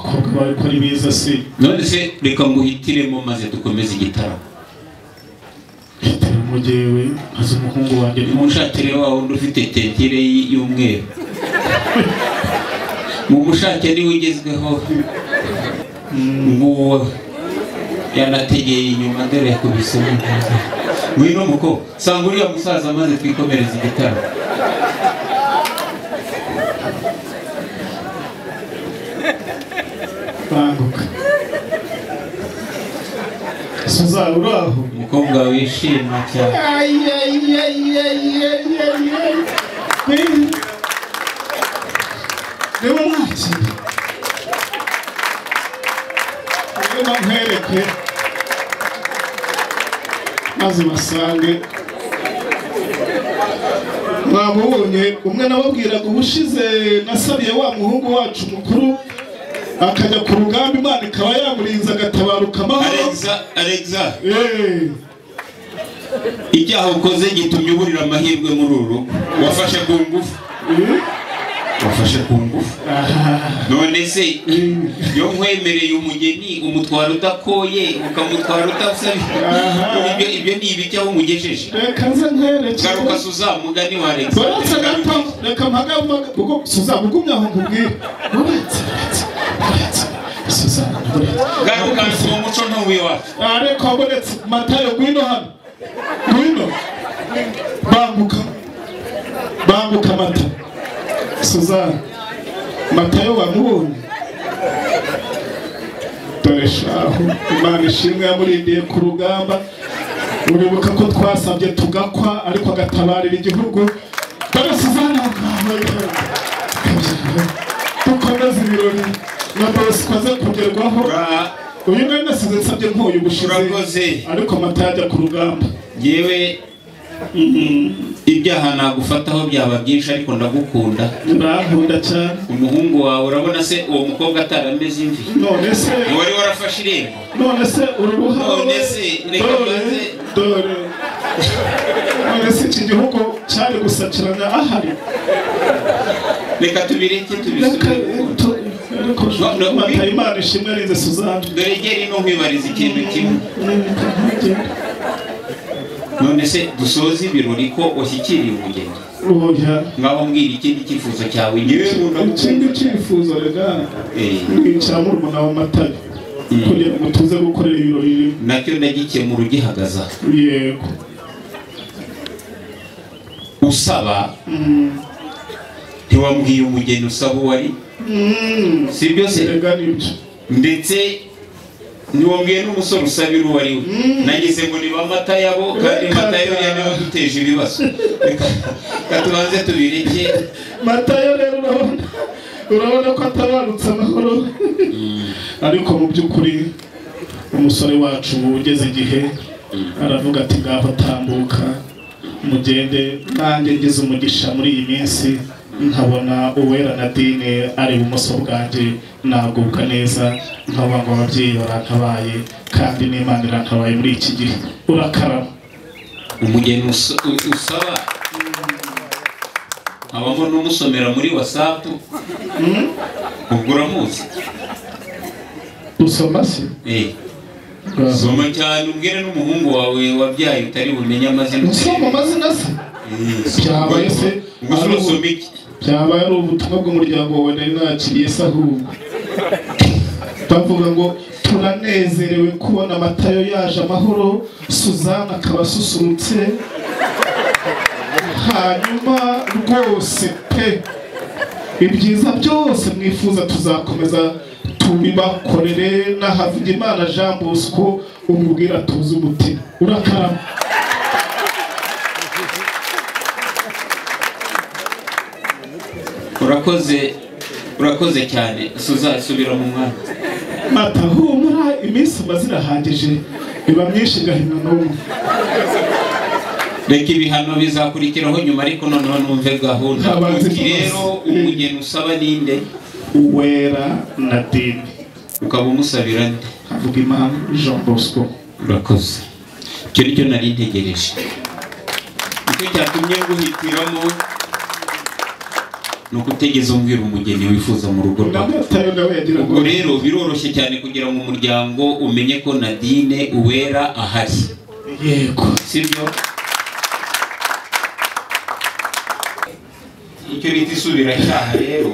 abakobwa bari ko ari biza se none se reka nguhitiremo maze dukomeze igitaramo hitiramo jewe azi umuhungu wanjye mushakire wawe ufite tentire y'umweru mu mushake niwe ugezweho nguwo yanategeye inyuma dore yakubise ngwino muko sanga uriya musaza maze twikomereza igitaramo banguka Suza uraho umukobwa wishima cyane niba mwakira niba nkwereke maze basange mwamubonye umwe nababwiraga ubushize nasabiye wa muhungu wacu mukuru akajya ku rugamba Imana ikaba yamurinze agatabaruka amahoro Alexa icyaha ukoze gitumye uburira amahirwe muri uru wafashe ku ngufu wafashe ku ngufu none se yo nkwemereye umugeni umutwaro udakoye ukamutwara udasabye ibyo ni ibijyaho umugejeje reka nze nkwereke garuka Suzamugani wa Alexa reka mpagavuga kuko Suzamugumya aho nkubwira garuka mu muco ntuwe wacu ariko abonetse Matayo gwino hano gwino banguka mata Suzana Matayo wamubonye dore shaho Imana ishimwe yamurindiye ku rugamba uribuka ko twasabye tugakwa ariko agatabarira igihugu dore Suzana dukomeze ibirori na bose kwaze kugerwaho uyu mwe nasize nsabye nkoye ubushize ariko Matayo ajya ku rugamba yewe ibyaha nagufataho byaba byinshi ariko ndagukunda ndankunda cyane umuhungu wawe urabona se uwo mukobwa atarameze imvi none se wari warafashe irembo none se uruha none se none se iki gihugu cyari gusakirana ahari reka tubireke tubisubire Matayo Imana ishimwe arinze Suzana dore geri no kwibariza ikintu kimwe none se dusoze ibirori ko ushyikiriye umugeni ngaho mbwira ikindi cyifuzo cyawe ikindi cyifuzo rega cya murumuna wa Matayo kugira ngo tuze gukorera ibirori nacyo ndagikemura ugihagaza yego usaba ntiwambwiye umugeni usaba uwo ari si byo se ndetse niwambwiye n'umusore usabira uwo ari we nagize ngo niba Matayo abo kandi Matayo yari waduteje ibibazo reka tubanze tubireke Matayo rero urabona ko atabarutse amahoro ariko mu by'ukuri umusore wacu ugeze igihe aravuga ati ngaho tambuka mugende nanjye ngeze umugisha muri iyi minsi nkabona Uwera Nadine ari ibumoso bwanjye nagubwa neza nkaba ngo ababyeyi barantabaye kandi n'Imana irantabaye muri iki gihe urakarama umugeni usaba abamo n'umusomera muri WhatsApp ubwo uramuzi usoma se soma cyane ubwire n'umuhungu wawe wabyaye utari bumenye amazina usoma amazina se byabaye se byabaye ari ubutumwa bw'umuryango wawe nari nakiriye se ahubwo bavuga ngo turanezerewe kubona Matayo yaje amahoro Suzana akaba asusurutse hanyuma rwose pe ibyiza byose mwifuza tuzakomeza tubibakorere n'ahavuga Imana Jean Bosco umubwira tuzi umutima urakarama urakoze cyane Suzasubira mu mwanya Mata humura iminsi mazira hagije biba myinshi gahina n'umwe reka ibihano bizakurikiraho nyuma ariko noneho numve gahunda rero umugeni usaba ninde Uwera Nadine ukaba umusabira nde avuga Imana Jean Bosco urakoze icyo nicyo nari ntegereje icyo cyatumye nguhitiramo no kutegeza umbwira umugeni wifuza mu rugo rwawe. Ubwo rero biroroshye cyane kugira ngo umuryango umenye ko Nadine Uwera ahari. Yego. Sibyo? Icyo bita isubiracyaha rero,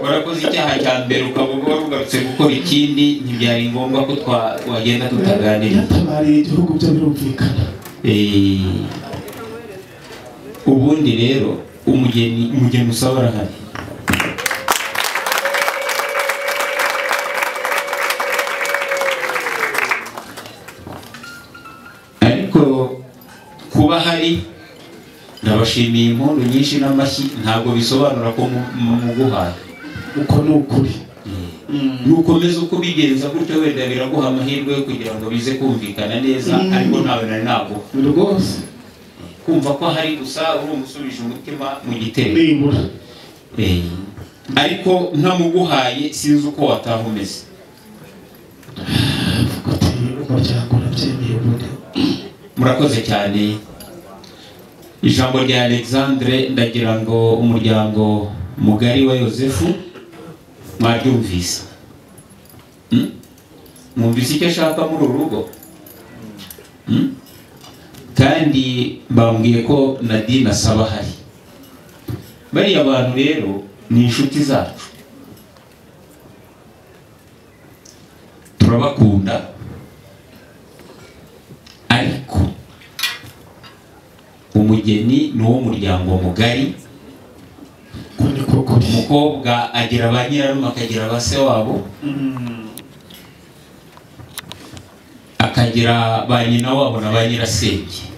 warakoze icyaha cya mbere ukaba warugarutse gukora ikindi, ntibyari ngombwa ko twagenda tutaganira. Yatabariye igihugu byo birumvikana. Ubundi rero umugeni usaba arahari. Ariko kuba hari ndabashimiye impundu nyinshi n'amashyi, ntabwo bisobanura ko muguhaye. Uko ni ukuri. Nukomeza uko bigenza gutyo wenda biraguha amahirwe yo kugira ngo bize kumvikana neza, ariko nawe nari ntabwo rwose kumva ko hari gusa uri umusubije umutima mu gitero. Ariko ntamuguhaye sinzi uko wataha umeze. Murakoze cyane. Ijambo rya Alexandre ndagira ngo umuryango mugari wa Yosefu mwaryumvise. Mwumvise icyo ashaka muri uru rugo? Kandi bambwiye ko Nadine asaba hari. Bariya abantu rero ni inshuti zacu, turabakunda, ariko umugeni ni uwo muryango mugari. Umukobwa agira ba nyirarume akagira ba se wabo, akagira ba nyina wabo na ba nyirasenge.